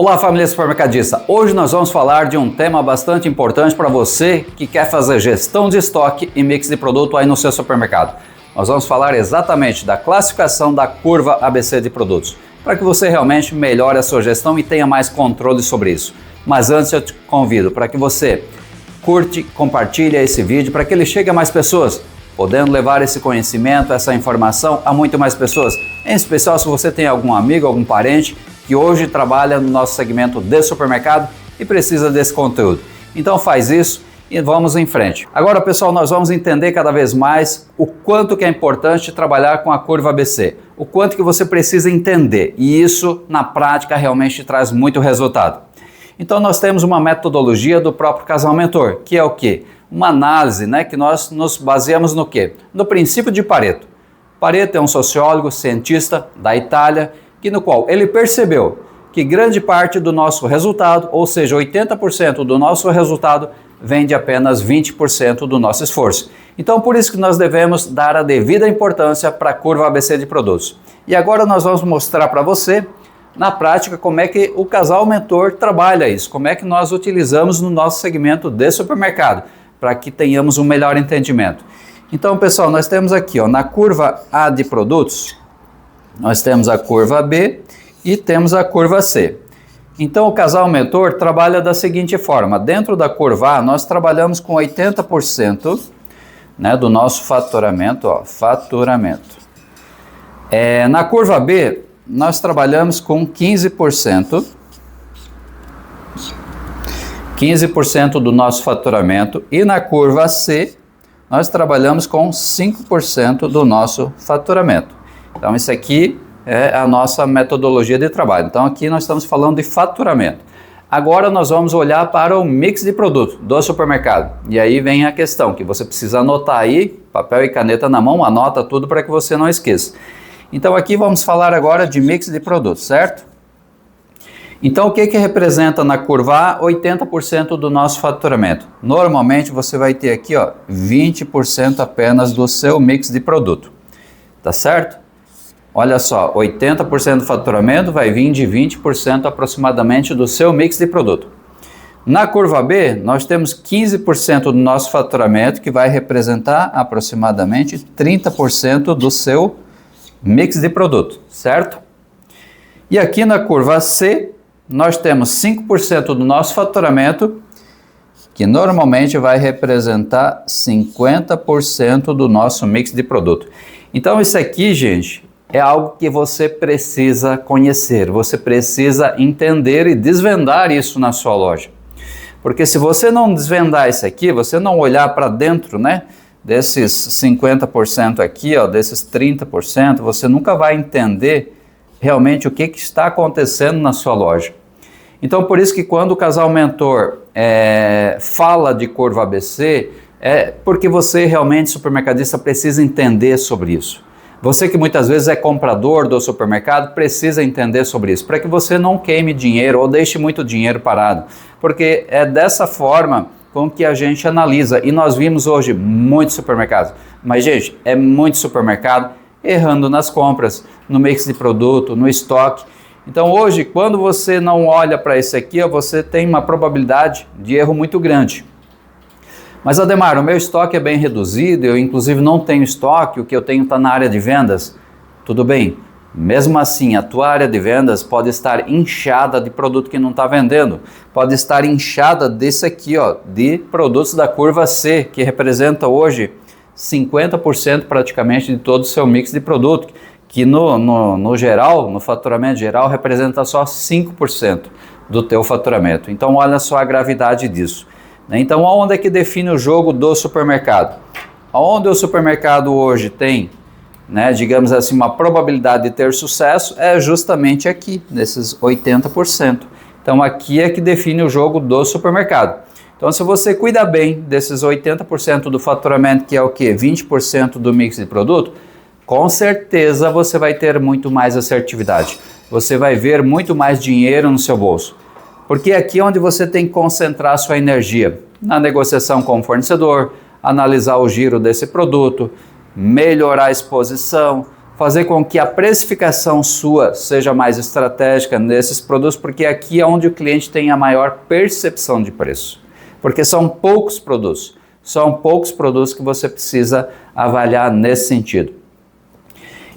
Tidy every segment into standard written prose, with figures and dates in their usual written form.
Olá, família supermercadista! Hoje nós vamos falar de um tema bastante importante para você que quer fazer gestão de estoque e mix de produto aí no seu supermercado. Nós vamos falar exatamente da classificação da curva ABC de produtos, para que você realmente melhore a sua gestão e tenha mais controle sobre isso. Mas antes eu te convido para que você curte, compartilhe esse vídeo para que ele chegue a mais pessoas, podendo levar esse conhecimento, essa informação a muito mais pessoas, em especial se você tem algum amigo, algum parente que hoje trabalha no nosso segmento de supermercado e precisa desse conteúdo. Então faz isso e vamos em frente. Agora, pessoal, nós vamos entender cada vez mais o quanto que é importante trabalhar com a curva ABC, o quanto que você precisa entender, e isso na prática realmente traz muito resultado. Então nós temos uma metodologia do próprio Casal Mentor, que é o quê? Uma análise, que nós nos baseamos no quê? No princípio de Pareto. Pareto é um sociólogo, cientista da Itália, no qual ele percebeu que grande parte do nosso resultado, ou seja, 80% do nosso resultado, vem de apenas 20% do nosso esforço. Então, por isso que nós devemos dar a devida importância para a curva ABC de produtos. E agora nós vamos mostrar para você, na prática, como é que o Casal Mentor trabalha isso, como é que nós utilizamos no nosso segmento de supermercado, para que tenhamos um melhor entendimento. Então, pessoal, nós temos aqui, na curva A de produtos, nós temos a curva B e temos a curva C. Então o Casal Mentor trabalha da seguinte forma: dentro da curva A nós trabalhamos com 80% do nosso faturamento, faturamento. Na curva B nós trabalhamos com 15%, 15% do nosso faturamento, e na curva C nós trabalhamos com 5% do nosso faturamento. Então isso aqui é a nossa metodologia de trabalho. Então aqui nós estamos falando de faturamento. Agora nós vamos olhar para o mix de produto do supermercado. E aí vem a questão que você precisa anotar aí, papel e caneta na mão, anota tudo para que você não esqueça. Então aqui vamos falar agora de mix de produtos, certo? Então o que representa na curva A 80% do nosso faturamento? Normalmente você vai ter aqui 20% apenas do seu mix de produto, tá certo? Olha só, 80% do faturamento vai vir de 20% aproximadamente do seu mix de produto. Na curva B, nós temos 15% do nosso faturamento, que vai representar aproximadamente 30% do seu mix de produto, certo? E aqui na curva C, nós temos 5% do nosso faturamento, que normalmente vai representar 50% do nosso mix de produto. Então isso aqui, gente, é algo que você precisa conhecer, você precisa entender e desvendar isso na sua loja. Porque se você não desvendar isso aqui, você não olhar para dentro, desses 50% aqui, desses 30%, você nunca vai entender realmente o que está acontecendo na sua loja. Então, por isso que quando o Casal Mentor fala de curva ABC, é porque você realmente, supermercadista, precisa entender sobre isso. Você que muitas vezes é comprador do supermercado precisa entender sobre isso, para que você não queime dinheiro ou deixe muito dinheiro parado, porque é dessa forma com que a gente analisa. E nós vimos hoje muitos supermercados, mas gente, é muito supermercado errando nas compras, no mix de produto, no estoque. Então hoje, quando você não olha para isso aqui, você tem uma probabilidade de erro muito grande. Mas Ademar, o meu estoque é bem reduzido, eu inclusive não tenho estoque, o que eu tenho está na área de vendas. Tudo bem, mesmo assim a tua área de vendas pode estar inchada de produto que não está vendendo, pode estar inchada desse aqui, de produtos da curva C, que representa hoje 50% praticamente de todo o seu mix de produto, que no geral, no faturamento geral, representa só 5% do teu faturamento. Então olha só a gravidade disso. Então, onde é que define o jogo do supermercado? Onde o supermercado hoje tem, digamos assim, uma probabilidade de ter sucesso é justamente aqui, nesses 80%. Então, aqui é que define o jogo do supermercado. Então, se você cuida bem desses 80% do faturamento, que é o quê? 20% do mix de produto, com certeza você vai ter muito mais assertividade. Você vai ver muito mais dinheiro no seu bolso. Porque aqui é onde você tem que concentrar a sua energia, na negociação com o fornecedor, analisar o giro desse produto, melhorar a exposição, fazer com que a precificação sua seja mais estratégica nesses produtos, porque aqui é onde o cliente tem a maior percepção de preço. Porque são poucos produtos que você precisa avaliar nesse sentido.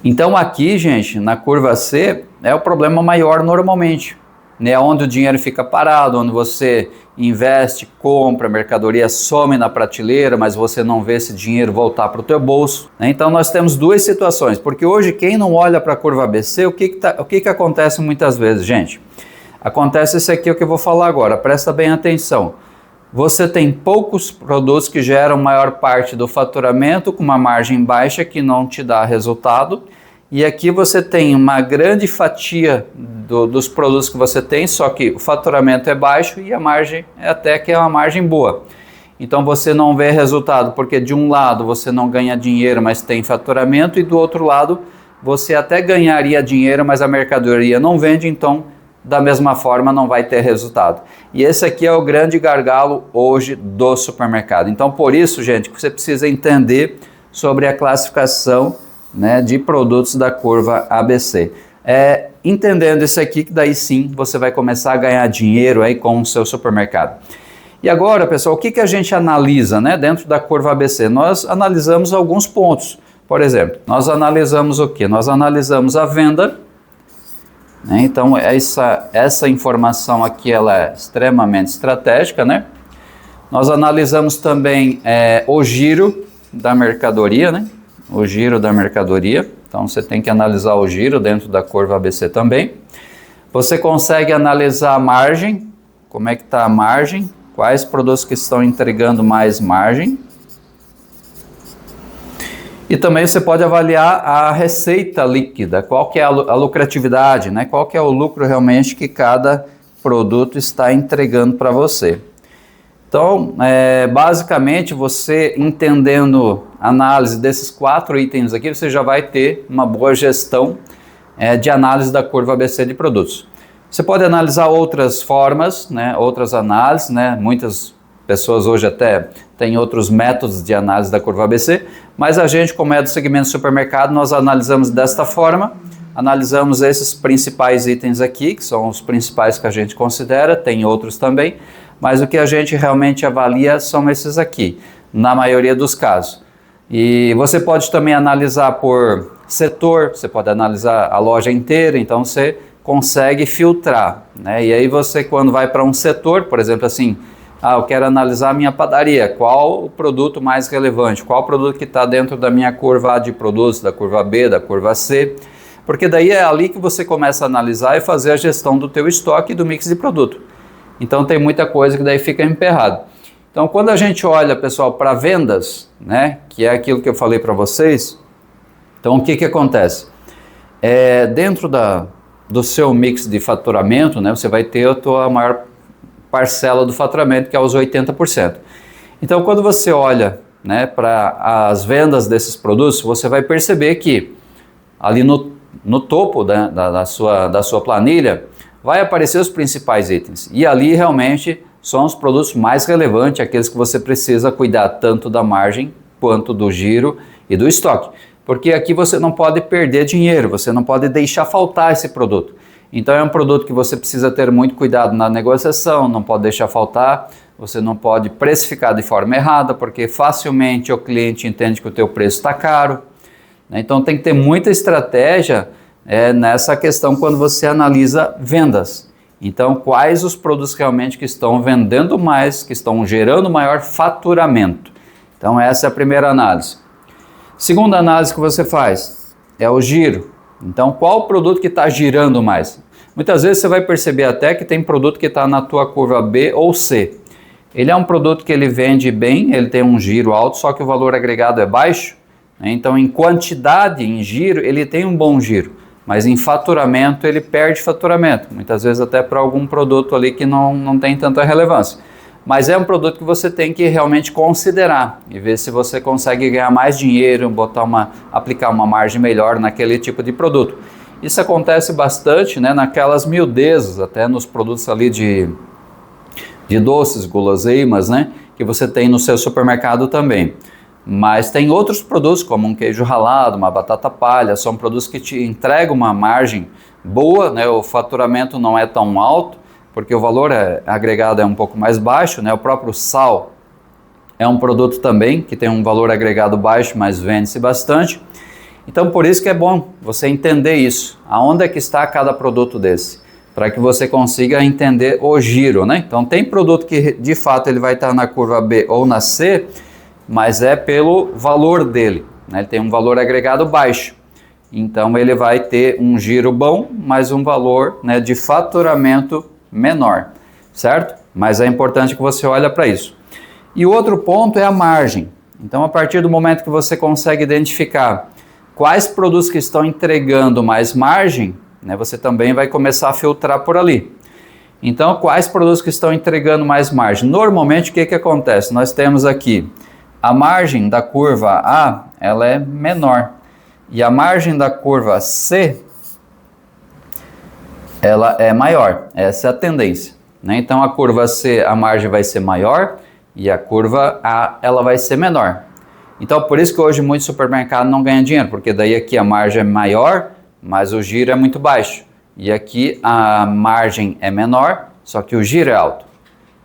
Então aqui, gente, na curva C, é o problema maior normalmente, né? Onde o dinheiro fica parado, onde você investe, compra, a mercadoria some na prateleira, mas você não vê esse dinheiro voltar para o teu bolso, né? Então nós temos duas situações, porque hoje quem não olha para a curva ABC, o que acontece muitas vezes, gente? Acontece isso aqui, o que eu vou falar agora, presta bem atenção. Você tem poucos produtos que geram maior parte do faturamento com uma margem baixa que não te dá resultado. E aqui você tem uma grande fatia dos produtos que você tem, só que o faturamento é baixo e a margem é até que é uma margem boa. Então você não vê resultado porque de um lado você não ganha dinheiro, mas tem faturamento, e do outro lado você até ganharia dinheiro, mas a mercadoria não vende, então da mesma forma não vai ter resultado. E esse aqui é o grande gargalo hoje do supermercado. Então por isso, gente, você precisa entender sobre a classificação, né, de produtos da curva ABC. Entendendo isso aqui, que daí sim você vai começar a ganhar dinheiro aí com o seu supermercado. E agora, pessoal, o que a gente analisa, né, dentro da curva ABC? Nós analisamos alguns pontos. Por exemplo, nós analisamos o quê? Nós analisamos a venda, né? Então essa informação aqui ela é extremamente estratégica, né? Nós analisamos também o giro da mercadoria, né? O giro da mercadoria, então você tem que analisar o giro dentro da curva ABC também. Você consegue analisar a margem, como é que está a margem, quais produtos que estão entregando mais margem. E também você pode avaliar a receita líquida, qual que é a lucratividade, né? Qual que é o lucro realmente que cada produto está entregando para você. Então, basicamente, você entendendo a análise desses 4 itens aqui, você já vai ter uma boa gestão de análise da curva ABC de produtos. Você pode analisar outras formas, né, outras análises, né, muitas pessoas hoje até têm outros métodos de análise da curva ABC, mas a gente, como é do segmento supermercado, nós analisamos desta forma, analisamos esses principais itens aqui, que são os principais que a gente considera, tem outros também, mas o que a gente realmente avalia são esses aqui, na maioria dos casos. E você pode também analisar por setor, você pode analisar a loja inteira, então você consegue filtrar, né? E aí você, quando vai para um setor, por exemplo assim, eu quero analisar a minha padaria, qual o produto mais relevante, qual o produto que está dentro da minha curva A de produtos, da curva B, da curva C, porque daí é ali que você começa a analisar e fazer a gestão do teu estoque e do mix de produto. Então tem muita coisa que daí fica emperrado. Então quando a gente olha, pessoal, para vendas, né, que é aquilo que eu falei para vocês, então o que acontece? Dentro do seu mix de faturamento, né, você vai ter a tua maior parcela do faturamento, que é os 80%. Então quando você olha, né, para as vendas desses produtos, você vai perceber que ali no topo da sua planilha, vai aparecer os principais itens. E ali realmente são os produtos mais relevantes, aqueles que você precisa cuidar tanto da margem quanto do giro e do estoque. Porque aqui você não pode perder dinheiro, você não pode deixar faltar esse produto. Então é um produto que você precisa ter muito cuidado na negociação, não pode deixar faltar, você não pode precificar de forma errada, porque facilmente o cliente entende que o teu preço está caro. Então tem que ter muita estratégia nessa questão quando você analisa vendas. Então, quais os produtos realmente que estão vendendo mais, que estão gerando maior faturamento? Então, essa é a primeira análise. Segunda análise que você faz é o giro. Então, qual o produto que está girando mais? Muitas vezes você vai perceber até que tem produto que está na tua curva B ou C. Ele é um produto que ele vende bem, ele tem um giro alto, só que o valor agregado é baixo. Então, em quantidade, em giro, ele tem um bom giro. Mas em faturamento ele perde faturamento, muitas vezes até para algum produto ali que não tem tanta relevância. Mas é um produto que você tem que realmente considerar e ver se você consegue ganhar mais dinheiro, aplicar uma margem melhor naquele tipo de produto. Isso acontece bastante, né, naquelas miudezas, até nos produtos ali de doces, guloseimas, né, que você tem no seu supermercado também. Mas tem outros produtos, como um queijo ralado, uma batata palha, são produtos que te entregam uma margem boa, né? O faturamento não é tão alto, porque o valor agregado é um pouco mais baixo, né? O próprio sal é um produto também que tem um valor agregado baixo, mas vende-se bastante. Então, por isso que é bom você entender isso, aonde é que está cada produto desse, para que você consiga entender o giro, né? Então, tem produto que de fato ele vai estar na curva B ou na C, mas é pelo valor dele, né? Ele tem um valor agregado baixo, então ele vai ter um giro bom, mas um valor, né, de faturamento menor, certo? Mas é importante que você olhe para isso. E o outro ponto é a margem. Então, a partir do momento que você consegue identificar quais produtos que estão entregando mais margem, né, você também vai começar a filtrar por ali. Então, quais produtos que estão entregando mais margem? Normalmente, o que acontece? Nós temos aqui a margem da curva A, ela é menor. E a margem da curva C, ela é maior. Essa é a tendência, né? Então, a curva C, a margem vai ser maior e a curva A, ela vai ser menor. Então, por isso que hoje muito supermercado não ganha dinheiro, porque daí aqui a margem é maior, mas o giro é muito baixo. E aqui a margem é menor, só que o giro é alto.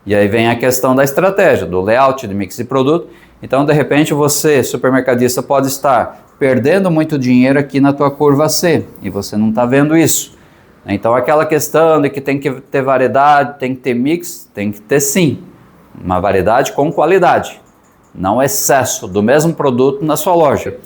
E aí vem a questão da estratégia, do layout, do mix de produto. Então, de repente, você, supermercadista, pode estar perdendo muito dinheiro aqui na tua curva C, e você não está vendo isso. Então, aquela questão de que tem que ter variedade, tem que ter mix, tem que ter sim, uma variedade com qualidade, não excesso do mesmo produto na sua loja.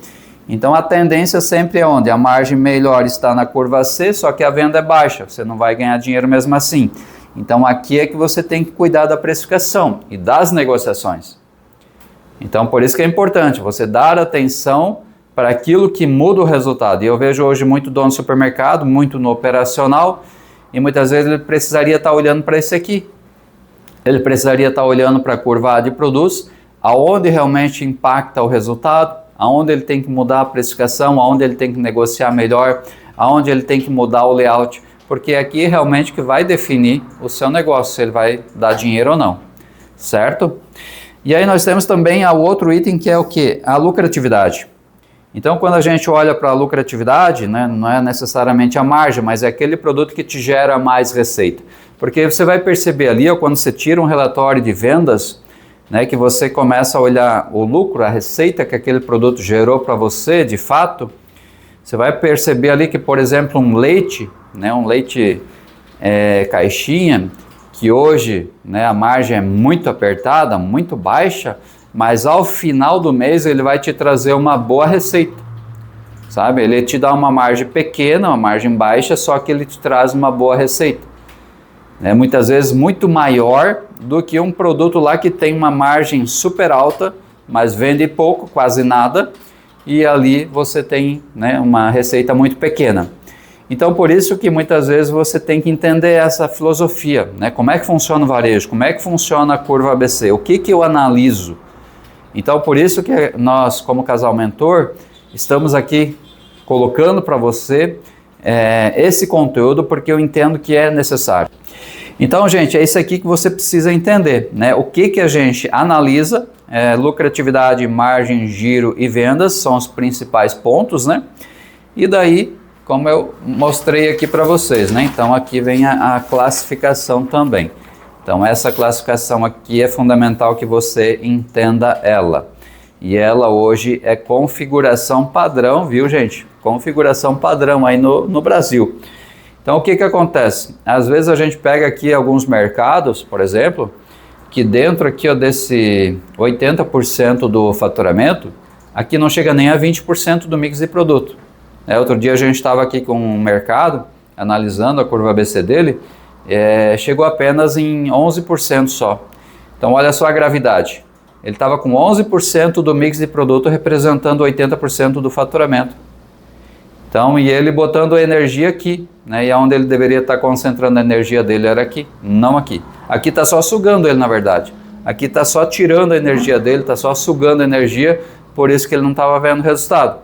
Então, a tendência sempre é onde a margem melhor está na curva C, só que a venda é baixa, você não vai ganhar dinheiro mesmo assim. Então, aqui é que você tem que cuidar da precificação e das negociações. Então, por isso que é importante você dar atenção para aquilo que muda o resultado. E eu vejo hoje muito dono de supermercado, muito no operacional, e muitas vezes ele precisaria estar olhando para esse aqui. Ele precisaria estar olhando para a curva A de produtos, aonde realmente impacta o resultado, aonde ele tem que mudar a precificação, aonde ele tem que negociar melhor, aonde ele tem que mudar o layout, porque aqui realmente que vai definir o seu negócio, se ele vai dar dinheiro ou não, certo? E aí nós temos também o outro item que é o quê? A lucratividade. Então, quando a gente olha para a lucratividade, né, não é necessariamente a margem, mas é aquele produto que te gera mais receita. Porque você vai perceber ali, ó, quando você tira um relatório de vendas, né, que você começa a olhar o lucro, a receita que aquele produto gerou para você, de fato, você vai perceber ali que, por exemplo, um leite, né, um leite caixinha, que hoje, né, a margem é muito apertada, muito baixa, mas ao final do mês ele vai te trazer uma boa receita, sabe? Ele te dá uma margem pequena, uma margem baixa, só que ele te traz uma boa receita. Muitas vezes muito maior do que um produto lá que tem uma margem super alta, mas vende pouco, quase nada, e ali você tem, né, uma receita muito pequena. Então, por isso que muitas vezes você tem que entender essa filosofia, né? Como é que funciona o varejo, como é que funciona a curva ABC, o que eu analiso. Então, por isso que nós, como Casal Mentor, estamos aqui colocando para você esse conteúdo, porque eu entendo que é necessário. Então, gente, é isso aqui que você precisa entender, né? O que a gente analisa, lucratividade, margem, giro e vendas são os principais pontos, né? E daí, como eu mostrei aqui para vocês, né? Então, aqui vem a classificação também. Então, essa classificação aqui é fundamental que você entenda ela. E ela hoje é configuração padrão, viu, gente? Configuração padrão aí no Brasil. Então, o que acontece? Às vezes a gente pega aqui alguns mercados, por exemplo, que dentro aqui, ó, desse 80% do faturamento, aqui não chega nem a 20% do mix de produto. Outro dia a gente estava aqui com um mercado, analisando a curva ABC dele, chegou apenas em 11% só. Então, olha só a gravidade. Ele estava com 11% do mix de produto representando 80% do faturamento. Então, e ele botando a energia aqui, né? E onde ele deveria estar concentrando a energia dele era aqui, não aqui. Aqui está só sugando ele, na verdade. Aqui está só tirando a energia dele, está só sugando a energia, por isso que ele não estava vendo resultado.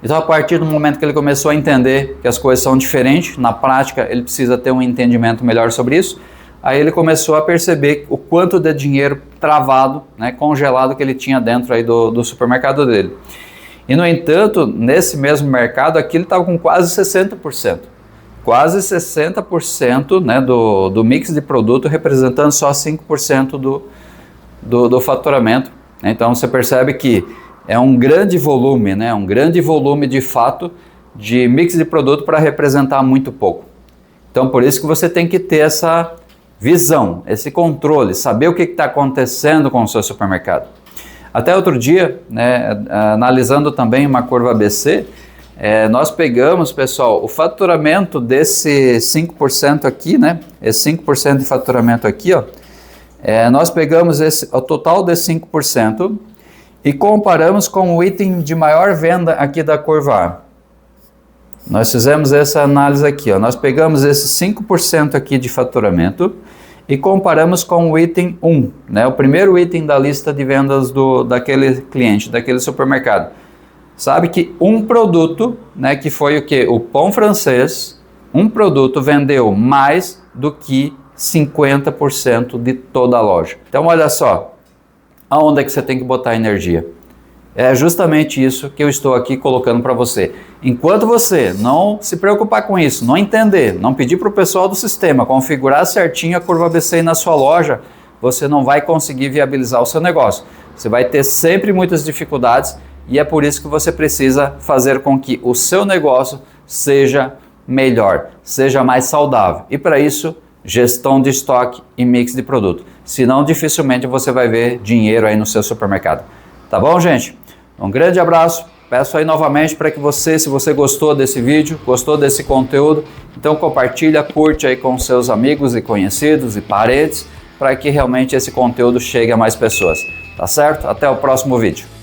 Então, a partir do momento que ele começou a entender que as coisas são diferentes, na prática ele precisa ter um entendimento melhor sobre isso. aí ele começou a perceber o quanto de dinheiro travado, né, congelado que ele tinha dentro aí do supermercado dele. E, no entanto, nesse mesmo mercado aqui ele estava com quase 60%. Quase 60%, né, do mix de produto, representando só 5% do faturamento. Então você percebe que é um grande volume, né, um grande volume de fato de mix de produto para representar muito pouco. Então por isso que você tem que ter essa visão, esse controle, saber o que está acontecendo com o seu supermercado. Até outro dia, né, analisando também uma curva ABC, nós pegamos, pessoal, o faturamento desse 5% aqui, né, esse 5% de faturamento aqui, ó, nós pegamos o total desse 5% e comparamos com o item de maior venda aqui da curva A. Nós fizemos essa análise aqui, ó. Nós pegamos esse 5% aqui de faturamento e comparamos com o item 1, né, o primeiro item da lista de vendas daquele cliente, daquele supermercado. Sabe que um produto, né, que foi o que? O pão francês, um produto vendeu mais do que 50% de toda a loja. Então olha só, aonde é que você tem que botar energia? É justamente isso que eu estou aqui colocando para você. Enquanto você não se preocupar com isso, não entender, não pedir para o pessoal do sistema configurar certinho a curva ABC na sua loja, você não vai conseguir viabilizar o seu negócio. Você vai ter sempre muitas dificuldades e é por isso que você precisa fazer com que o seu negócio seja melhor, seja mais saudável. E para isso, gestão de estoque e mix de produto. Senão, dificilmente você vai ver dinheiro aí no seu supermercado. Tá bom, gente? Um grande abraço. Peço aí novamente para que você, se você gostou desse vídeo, gostou desse conteúdo, então compartilha, curte aí com seus amigos e conhecidos e parentes, para que realmente esse conteúdo chegue a mais pessoas. Tá certo? Até o próximo vídeo.